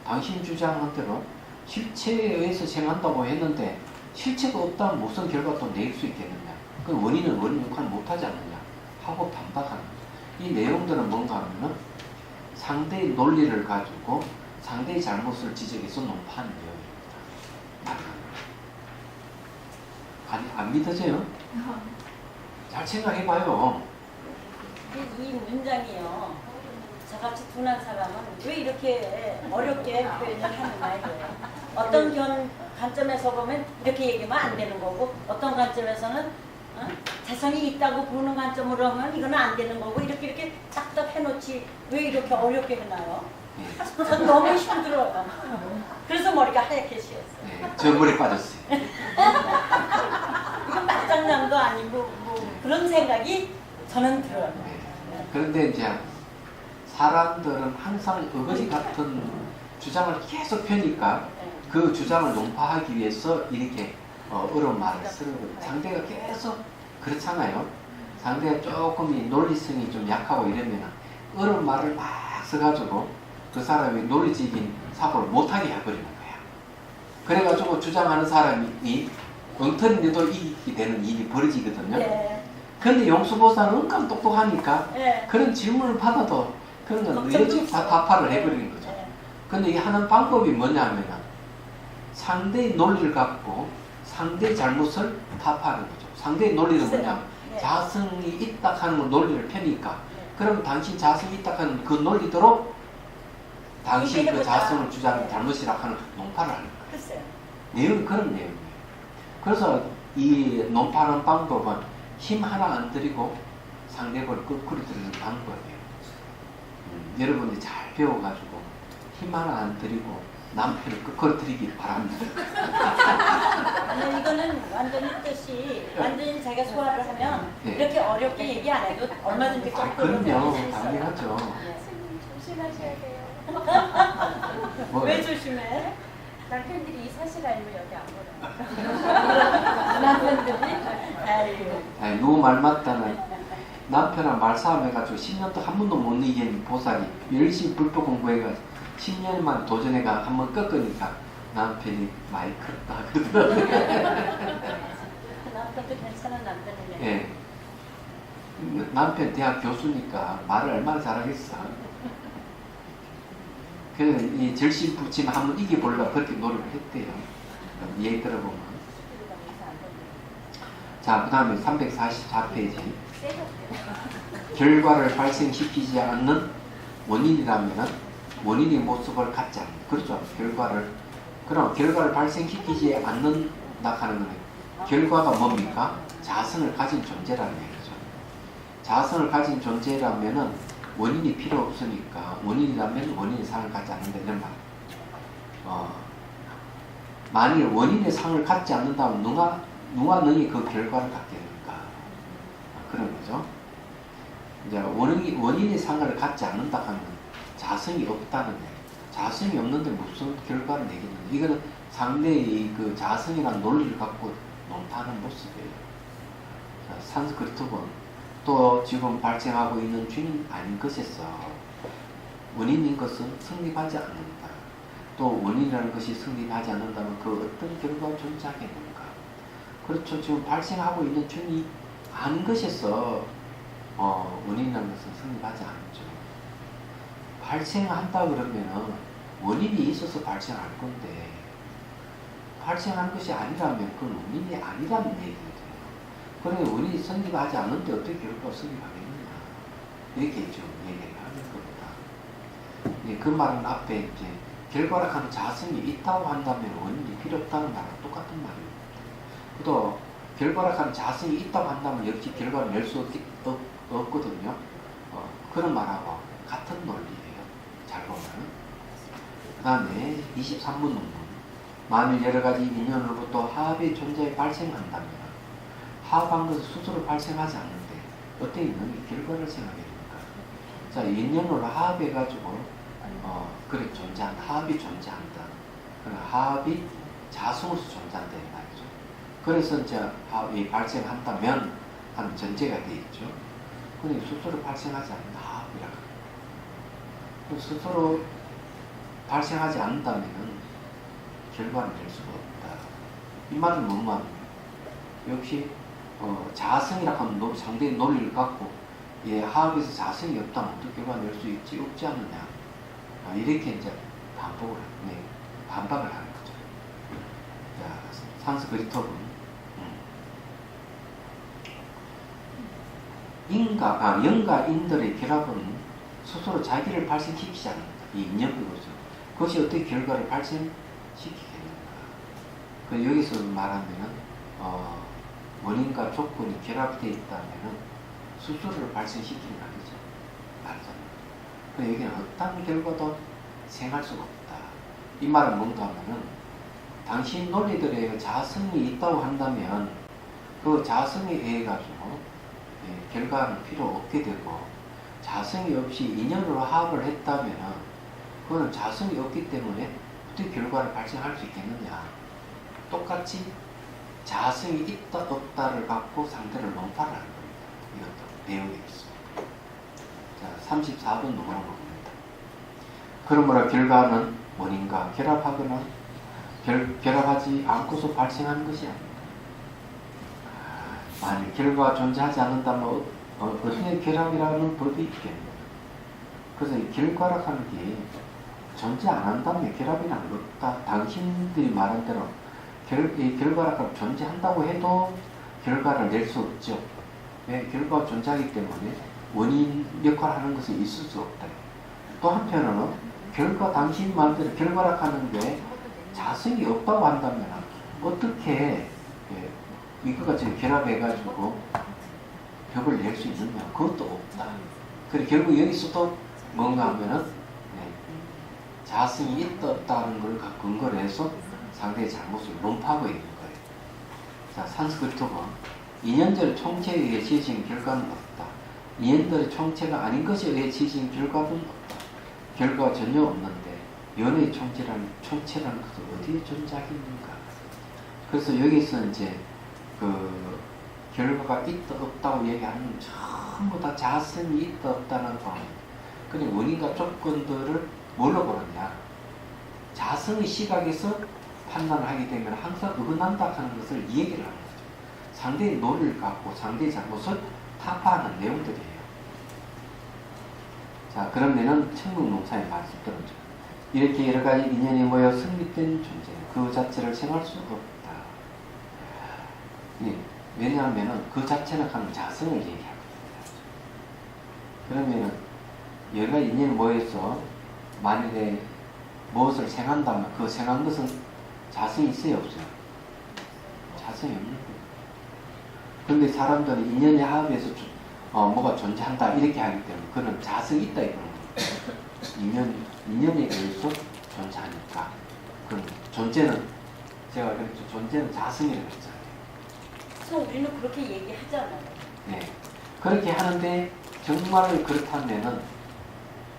A: 당신 주장한 대로 실체에 의해서 생각한다고 했는데 실체가 없다면 무슨 결과도 낼 수 있겠느냐. 그 원인은 원인 역할을 못하지 않느냐 하고 반박하는 거죠. 이 내용들은 뭔가 하면은 상대의 논리를 가지고 상대의 잘못을 지적해서 논파하는 내용입니다. 안 믿어져요? 잘 생각해봐요.
B: 이 문장이요. 저같이 둔한 사람은 왜 이렇게 어렵게 표현을 하느냐 이거예요. 어떤 관점에서 보면 이렇게 얘기하면 안 되는 거고 어떤 관점에서는 자성이 있다고 보는 관점으로 하면 이거는 안 되는 거고 이렇게 딱딱 해놓지 왜 이렇게 어렵게 해놔요? 전 너무 힘들어요. 그래서 머리가 하얗게 씌었어요.
A: 네, 저 물에 빠졌어요.
B: 이건 막장난도 아니고 뭐 그런 생각이 저는 들어요.
A: 네. 그런데 이제 사람들은 항상 어거지 같은 주장을 계속 펴니까 그 주장을 논파하기 위해서 이렇게 어려운 말을 쓰는 거예요. 상대가 계속 그렇잖아요. 상대가 조금 이 논리성이 좀 약하고 이러면 어려운 말을 막 써가지고 그 사람이 논리적인 사고를 못하게 해버리는 거야. 그래가지고 주장하는 사람이 엉터리인데도 이기게 되는 일이 벌어지거든요.
B: 네.
A: 그런데 용수보살은 은근 똑똑하니까
B: 네.
A: 그런 질문을 받아도 그런 건
B: 걱정도
A: 의지 다
B: 없어요.
A: 답화를 해버리는 거죠.
B: 네.
A: 근데 이 하는 방법이 뭐냐면 상대의 논리를 갖고 상대의 잘못을 타파하는 거죠. 상대의 논리는 뭐냐?
B: 네.
A: 자성이 있다 하는 걸 논리를 펴니까
B: 네.
A: 그럼 당신 자성이 있다 하는 그 논리대로 당신 그
B: 해보자.
A: 자성을 주장하는
B: 네.
A: 잘못이라 하는 논파를 하는 거예요.
B: 글쎄요.
A: 내용이 그런 내용이에요. 그래서 이 논파하는 방법은 힘 하나 안 들이고 상대방을 거꾸로 들이는 방법이에요. 여러분이 잘 배워가지고 힘 하나 안 들이고 남편을 거꾸로 들이길 바랍니다.
B: 아니, 이거는 완전히 뜻이 완전히 자기가 소화를 하면
A: 네.
B: 이렇게 어렵게 얘기 안 해도 얼마든지 거꾸로
A: 그럼요.
B: 들릴 수 있어요.
A: 당연하죠.
B: 네.
C: 조심하셔야 돼요.
A: 뭐,
B: 왜 조심해?
C: 남편들이 이 사실 알면 여기 안 보내요.
B: 남편들이 아이고.
A: 아니, 누구 말 맞다는 남편랑 말싸움 해가지고 10년도 한 번도 못 이긴 보살이 열심히 불법 공부해가지고 10년만 도전해가 한 번 꺾으니까 남편이 많이 컸다 그러더라고요.
B: 남편도 괜찮은 남편이네.
A: 예. 남편 대학 교수니까 말을 얼마나 잘하겠어. 그래서 이 절심부심 한번 이겨보려고 그렇게 노력을 했대요. 얘기 들어보면. 자, 그 다음에 344페이지. 결과를 발생시키지 않는 원인이라면 원인의 모습을 갖지 않는. 그렇죠. 그럼 결과를 발생시키지 않는다 하는 건 결과가 뭡니까? 자성을 가진 존재라는 얘기죠. 자성을 가진 존재라면은 원인이 필요 없으니까 원인이라면 원인의 상을 갖지 않는다 이런 말. 만일 원인의 상을 갖지 않는다면 누가 능히 그 결과를 갖게 됩니까? 그런 거죠. 이제 원인의 상을 갖지 않는다 하면 자성이 없다는 얘기. 자성이 없는데 무슨 결과를 내겠느냐. 이거는 상대의 그 자성이라는 논리를 갖고 논파하는 모습이에요. 산스크리트어는 또 지금 발생하고 있는 주인 아닌 것에서 원인인 것은 성립하지 않는다. 또 원인이라는 것이 성립하지 않는다면 그 어떤 결과가 존재하겠는가. 그렇죠. 지금 발생하고 있는 주인이 아닌 것에서 원인이라는 것은 성립하지 않죠. 발생한다 그러면은 원인이 있어서 발생할 건데 발생한 것이 아니라면 그건 원인이 아니라는 얘기거든요. 그래 원인이 성립하지 않는데 어떻게 결과가 성립하겠느냐 이렇게 좀 얘기를 하는 겁니다. 예, 그 말은 앞에 이제 결과락하는 자성이 있다고 한다면 원인이 필요 없다는 말과 똑같은 말입니다. 또 결과락하는 자성이 있다고 한다면 역시 결과를 낼 수 없거든요. 그런 말하고 같은 논리예요. 잘 보면. 그 다음에 23번 논문. 만일 여러가지 인연으로부터 화합의 존재에 발생한다면 화합한 것은 스스로 발생하지 않는데 어떻게 있는 결과를 생각해 됩니까? 자, 인연으로 화합해가지고 그래 존재한다. 화합이 존재한다. 그러나 화합이 자성으로서 존재한다 이 말이죠. 그래서 이제 화합이 발생한다면 하는 전제가 되어 있죠. 근데 스스로 발생하지 않는다. 화합이라고. 스스로 발생하지 않는다면 결과를 낼 수가 없다. 이 말은 뭔 말입니까? 역시 자성이라고 하는 상대의 논리를 갖고 화합에서 자성이 없다면 어떻게 결과 낼 수 있지? 없지 않느냐. 이렇게 이제 반박을 하는 거죠. 자, 산스크리트어는 영과 인들의 결합은 스스로 자기를 발생시키지 않는다. 이 인연비고죠. 그것이 어떻게 결과를 발생시키겠는가. 여기서 말하면은 원인과 조건이 결합되어 있다면은 스스로를 발생시키는 아니죠. 말하자면. 여기는 어떤 결과도 생할 수가 없다. 이 말은 뭔가 하면은 당신 논리들의 자성이 있다고 한다면 그 자성에 의해 가지고 결과는 필요 없게 되고 자성이 없이 인연으로 화합을 했다면 그거는 자성이 없기 때문에 어떻게 결과를 발생할 수 있겠느냐. 똑같이 자성이 있다 없다를 갖고 상대를 논파를 하는 겁니다. 이것도 내용이 있습니다. 자, 34번 넘어가는 겁니다. 그러므로 결과는 원인과 결합하거나 결합하지 않고서 발생하는 것이 아닙니다. 만일 결과가 존재하지 않는다면 어떻게 결합이라는 법이 있겠느냐. 그래서 이 결과라고 하는 게 존재 안 한다면 결합이란 없다. 당신들이 말한 대로 이 결과라고 존재한다고 해도 결과를 낼 수 없죠. 왜? 결과가 존재하기 때문에 원인 역할을 하는 것은 있을 수 없다. 또 한편으로는 결과 당신 마음대로 결과라고 하는 게 자성이 없다고 한다면 어떻게 이거가 지금 결합해가지고 벽을 낼 수 있느냐? 그것도 없다. 그리고 결국 여기서도 뭔가 하면은 자성이 있다 없다는 걸 근거로 해서 상대의 잘못을 논파하고 있는 거예요. 자, 산스크리트어가 인연들의 총체에 의해 지어진 결과는 없다. 인연들의 총체가 아닌 것에 의해 지어진 결과는 없다. 결과가 전혀 없는데 연의 총체라는 것은 어디에 존재하겠는가? 그래서 여기서 이제 그 결과가 있다 없다고 얘기하는 전부 다 자성이 있다 없다는 거. 그런데 원인과 조건들을 뭘로 보느냐? 자성의 시각에서 판단을 하게 되면 항상 어긋난다 하는 것을 얘기를 하는 거죠. 상대의 논리를 갖고 상대의 잘못을 타파하는 내용들이에요. 자, 그러면은 천국농사의 말씀 들어죠. 이렇게 여러 가지 인연이 모여 성립된 존재, 그 자체를 생할 수 없다. 왜냐하면은 그 자체는 하는 자성을 얘기하거든요. 그러면은 여러 가지 인연이 모여서 만일에 무엇을 생한다면 그 생한 것은 자성이 있어요, 없어요? 자성이 없는 거예요. 그런데 사람들은 인연의 합에서 뭐가 존재한다 이렇게 하기 때문에 그는 자성이 있다 이거는 인연에 의해서 존재하니까 그런 존재는 제가 그랬죠. 존재는 자성이라고 했잖아요.
B: 그래서 우리는 그렇게 얘기하잖아요.
A: 네, 그렇게 하는데 정말 그렇다면은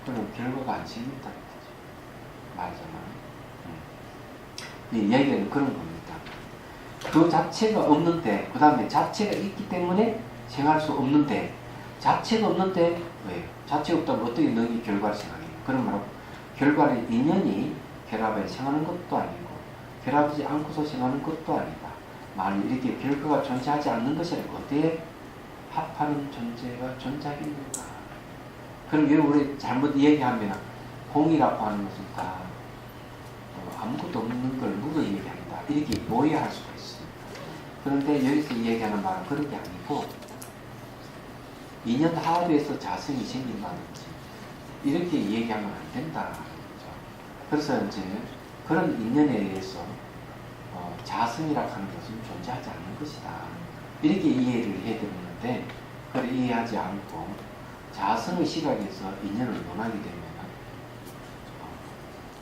A: 그는 결과가 안 생긴다. 말하자면 이 이야기는 그런 겁니다. 그 자체가 없는데 그 다음에 자체가 있기 때문에 생할 수 없는데 자체가 없는데 왜요? 자체가 없다면 어떻게 너희 결과를 생각해요? 그러므로 결과는 인연이 결합에 생하는 것도 아니고 결합하지 않고서 생하는 것도 아니다. 만일 이렇게 결과가 존재하지 않는 것이라고 어디에 합하는 존재가 존재하겠는가? 그럼 여기 우리 잘못 얘기하면 공이라고 하는 것은 다 아무것도 없는 걸 누가 얘기한다 이렇게 오해할 수가 있습니다. 그런데 여기서 얘기하는 말은 그런 게 아니고 인연 하합에서 자성이 생긴다는 거지 이렇게 얘기하면 안 된다는 거죠. 그래서 이제 그런 인연에 의해서 자성이라 하는 것은 존재하지 않는 것이다 이렇게 이해를 해야 되는데 그걸 이해하지 않고 자성의 시각에서 인연을 논하게 되면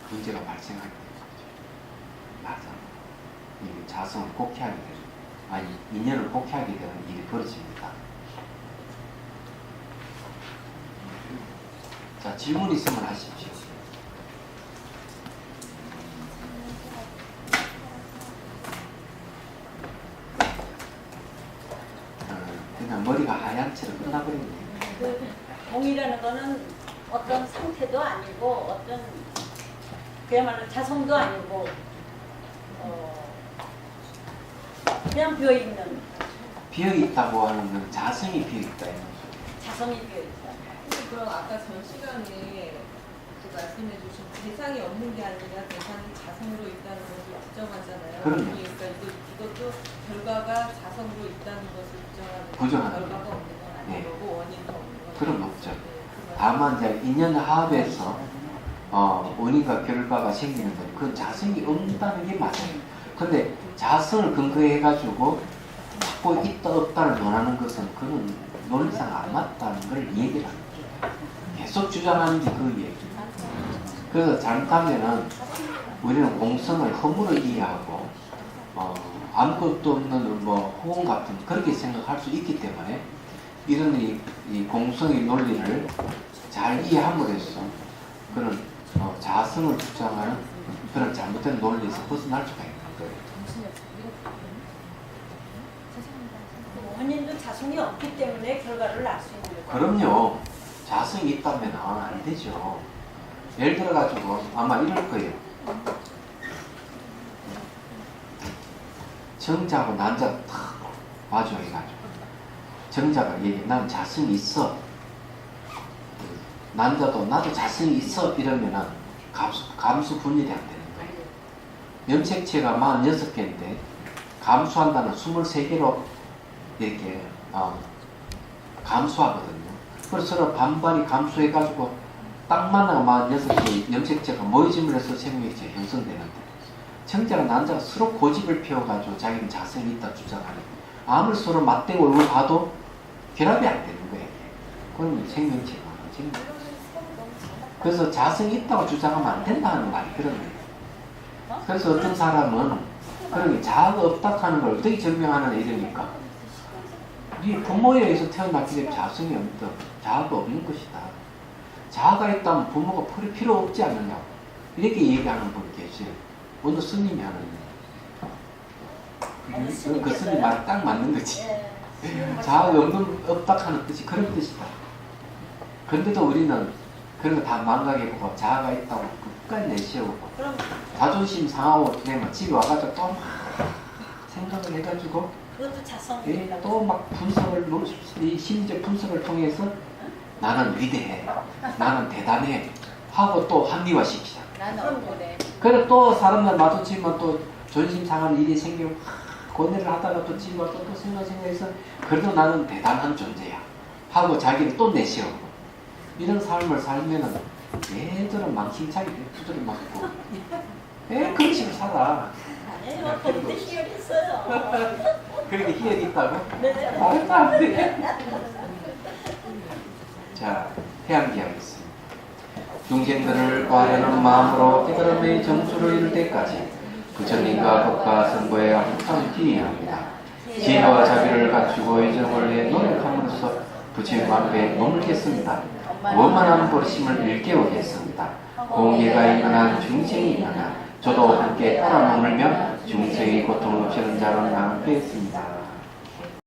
A: 문제가 발생하게 되는 거죠. 맞아. 이 자성을 곡해하게 되는, 아니 인연을 곡해하게 되는 일이 벌어집니다. 자, 질문 있으면 하십시오. 그냥 머리가 하얀 채로 끝나버리네.
B: 그 공이라는 거는 어떤 상태도 아니고 어떤 그야말로 자성도 아니고 그냥 비어있는
A: 비어있다고 하는 건 자성이 비어있다.
B: 자성이 비어있다.
C: 그럼 아까 전 시간에 그 말씀해 주신 대상이 없는 게 아니라 대상이 자성으로 있다는 것을 주장하잖아요.
A: 그럼요.
C: 그러니까 이것도 결과가 자성으로 있다는 것을 주장하는
A: 부정하는
C: 결과가 없는 건 아닌
A: 네.
C: 거고 원인도 없는 건
A: 그럼
C: 아닌
A: 없죠.
C: 거고. 네, 그
A: 다만 이제 인연 하합에서 원인과 결과가 생기는 건 그건 자성이 없다는 게 맞아요. 근데 자성을 근거해 가지고 자꾸 있다 없다를 논하는 것은 그건 논리상 안 맞다는 걸 얘기를 하는 거예요. 계속 주장하는 게 그 얘기예요. 그래서 잘못하면은 우리는 공성을 허물어 이해하고 아무것도 없는 뭐 호응 같은 그렇게 생각할 수 있기 때문에 이런 이 공성의 논리를 잘 이해함으로써 그런 자성을 주장하는 그런 잘못된 논리에서 벗어날 수가 있는 거예요.
B: 원인도 자성이 없기 때문에 결과를 알 수 있는 거예요.
A: 그럼요. 자성이 있다면 안 되죠. 예를 들어 가지고 아마 이럴 거예요. 정자하고 난자가 탁 마주해가지고 정자가 얘기해. 난 자성이 있어. 난자도 나도 자성이 있어. 이러면은 감수 분열이 안 되는 거예요. 염색체가 46개인데 감수한다는 23개로 이렇게 감수하거든요. 그래서 서로 반반이 감수해가지고 딱 만나가 46개 염색체가 모이짐을 해서 생명체 형성되는데 정자가 난자가 서로 고집을 피워가지고 자기는 자성이 있다 주장하는 아무리 서로 맞대고 얼굴 봐도 결합이 안 되는 거예요. 그러면 생명체가 그래서 자성이 있다고 주장하면 안 된다는 말이 그런 거예요. 그래서 어떤 사람은 그런 게 자아가 없다 하는 걸 어떻게 증명하느냐 이러니까 네 부모에 의해서 태어났기 때문에 자성이 없다. 자아가 없는 것이다. 자아가 있다면 부모가 필요 없지 않느냐 이렇게 얘기하는 분이 계세요. 어느 스님이 하는 그 스님 말이 딱 맞는 거지. 자아가 없다 하는 뜻이 그런 뜻이다. 그런데도 우리는 그런 거 다 망각해보고 자아가 있다고 끝까지 내세우고 자존심 상하고 그냥 집에 와가지고 또 막 생각을 해가지고
B: 그것도 자성이라고.
A: 또 막 분석을 이 심리적 분석을 통해서 나는 위대해, 나는 대단해 하고 또 합리화시키자.
C: 나는 억울해.
A: 그래 또 사람들 마주치면 또 존심 상하는 일이 생기고 고뇌를 하다가 또 집에 와서 또 생각해서 그래도 나는 대단한 존재야 하고 자기를 또 내세우고 이런 삶을 살면은 애들은 망신차게 두드려 맞고 그런 식으로 살아.
B: 아니에요. 거기도 희열이 있어요.
A: 그렇게 희열이 있다고?
B: 네.
A: 말도 안 돼. 자, 해양기 하겠습니다. 중생들을 구하려는 마음으로 깨달음의 정수를 이룰 때까지 부처님과 법과 선거에 항상 기이합니다. 지혜와 자비를 갖추고 의정을 해 노력함으로써 부처님 앞에 머물겠습니다. 원만한 버릇심을 일깨우겠습니다. 공예가 임한한 중생이 임한한 저도 함께 따라 머물며 중생의 고통을 없애는 자로 나누겠습니다.